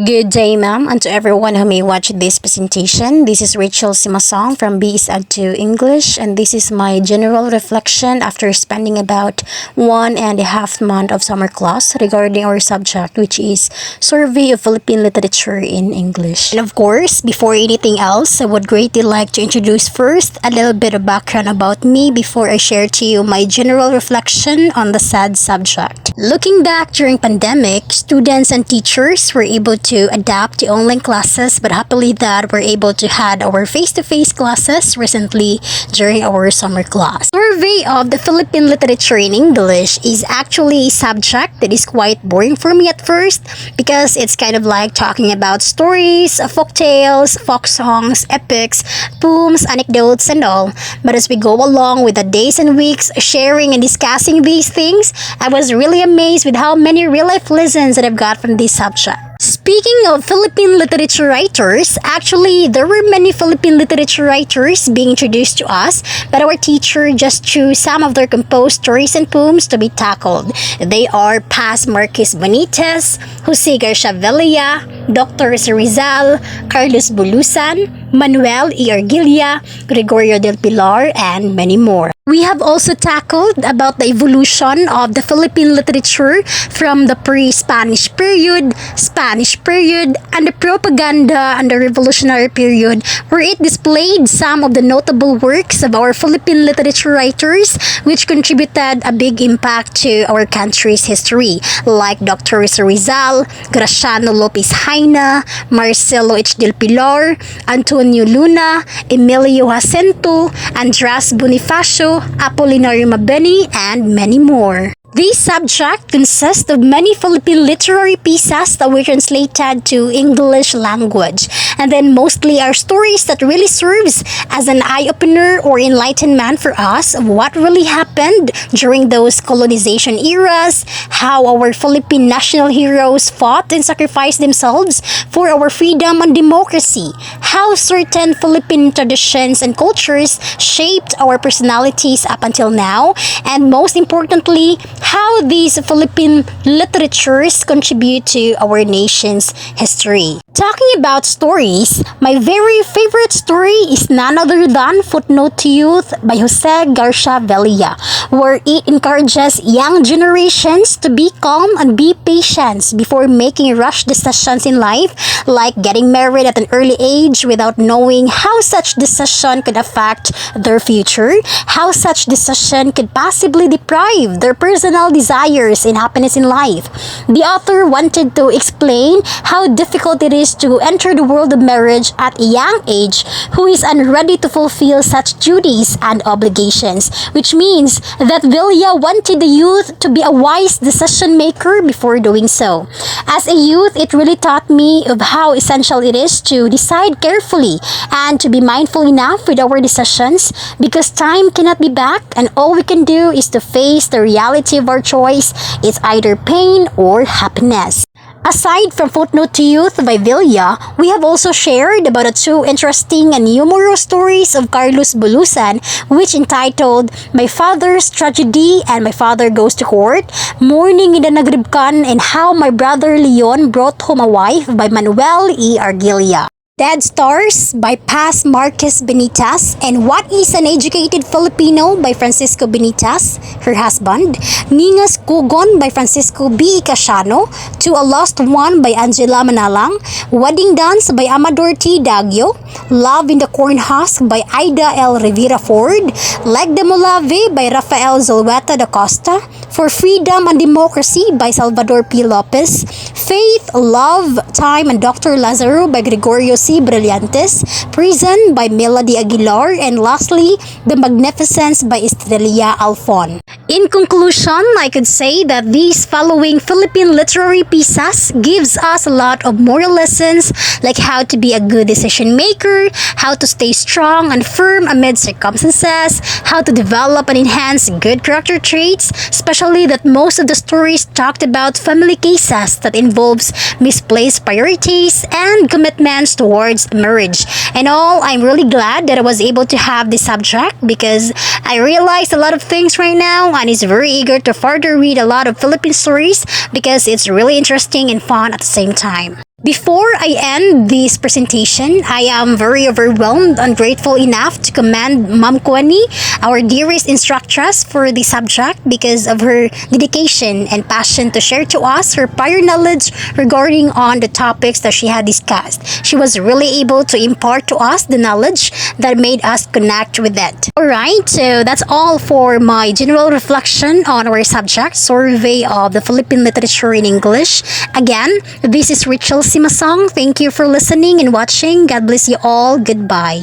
Good day, ma'am, and to everyone who may watch this presentation. This is Rachel Simasong from BSAD to English, and this is my general reflection after spending about 1.5 months of summer class regarding our subject, which is Survey of Philippine Literature in English. And of course, before anything else, I would greatly like to introduce first a little bit of background about me before I share to you my general reflection on the said subject. Looking back during pandemic, students and teachers were able to adapt to online classes, but happily that we're able to had our face-to-face classes recently during our summer class. Survey of the Philippine Literature in English is actually a subject that is quite boring for me at first because it's kind of like talking about stories, folk tales, folk songs, epics, poems, anecdotes, and all. But as we go along with the days and weeks sharing and discussing these things, I was really amazed with how many real-life lessons that I've got from this subject. Speaking of Philippine literature writers, actually, there were many Philippine literature writers being introduced to us, but our teacher just chose some of their composed stories and poems to be tackled. They are Paz Marquez Benitez, Jose Garcia Villa, Dr. Rizal, Carlos Bulusan, Manuel E. Argilia, Gregorio del Pilar, and many more. We have also tackled about the evolution of the Philippine literature from the pre-Spanish period, Spanish period, and the propaganda and the revolutionary period, where it displayed some of the notable works of our Philippine literature writers which contributed a big impact to our country's history, like Dr. Rizal, Graciano Lopez Haina, Marcelo H. del Pilar, Antonio Luna, Emilio Jacinto, Andras Bonifacio, Apolinario Mabini, and many more. This subject consists of many Philippine literary pieces that were translated to English language, and then mostly are stories that really serves as an eye-opener or enlightenment for us of what really happened during those colonization eras, how our Philippine national heroes fought and sacrificed themselves for our freedom and democracy, how certain Philippine traditions and cultures shaped our personalities up until now, and most importantly, how these Philippine literatures contribute to our nation's history. Talking about stories, my very favorite story is none other than Footnote to Youth by Jose Garcia Villa, where it encourages young generations to be calm and be patient before making rash decisions in life, like getting married at an early age without knowing how such decision could affect their future, how such decision could possibly deprive their personal desires and happiness in life. The author wanted to explain how difficult it is to enter the world of marriage at a young age who is unready to fulfill such duties and obligations, which means that Villa wanted the youth to be a wise decision maker before doing so. As a youth, it really taught me of how essential it is to decide carefully and to be mindful enough with our decisions, because time cannot be back and all we can do is to face the reality of our choice. It's either pain or happiness. Aside from Footnote to Youth by Villa, we have also shared about the two interesting and humorous stories of Carlos Bulusan, which entitled My Father's Tragedy and My Father Goes to Court, Mourning in the Nagribkan, and How My Brother Leon Brought Home a Wife by Manuel E. Argilia. Dead Stars by Paz Marquez Benitez, and What is an Educated Filipino by Francisco Benitez, her husband, Ningas Kugon by Francisco B. Casiano, To a Lost One by Angela Manalang, Wedding Dance by Amador T. Daggio, Love in the Corn Husk by Aida L. Rivera Ford, Leg de Molave by Rafael Zulueta da Costa, For Freedom and Democracy by Salvador P. Lopez, Faith, Love, Time, and Dr. Lazaro by Gregorio C. Brillantes, Prison by Melody Aguilar, and lastly, The Magnificence by Estrella Alfon. In conclusion, I could say that these following Philippine literary pieces gives us a lot of moral lessons, like how to be a good decision maker, how to stay strong and firm amid circumstances, how to develop and enhance good character traits, especially that most of the stories talked about family cases that involves misplaced priorities and commitments towards marriage. And all, I'm really glad that I was able to have this subject because I realized a lot of things right now and is very eager to further read a lot of Philippine stories because it's really interesting and fun at the same time. Before I end this presentation, I am very overwhelmed and grateful enough to commend Ma'am Kwani, our dearest instructress for the subject, because of her dedication and passion to share to us her prior knowledge regarding on the topics that she had discussed. She was really able to impart to us the knowledge that made us connect with it. Alright, so that's all for my general reflection on our subject, Survey of the Philippine Literature in English. Again, this is Rachel Simasong. Thank you for listening and watching. God bless you all. Goodbye.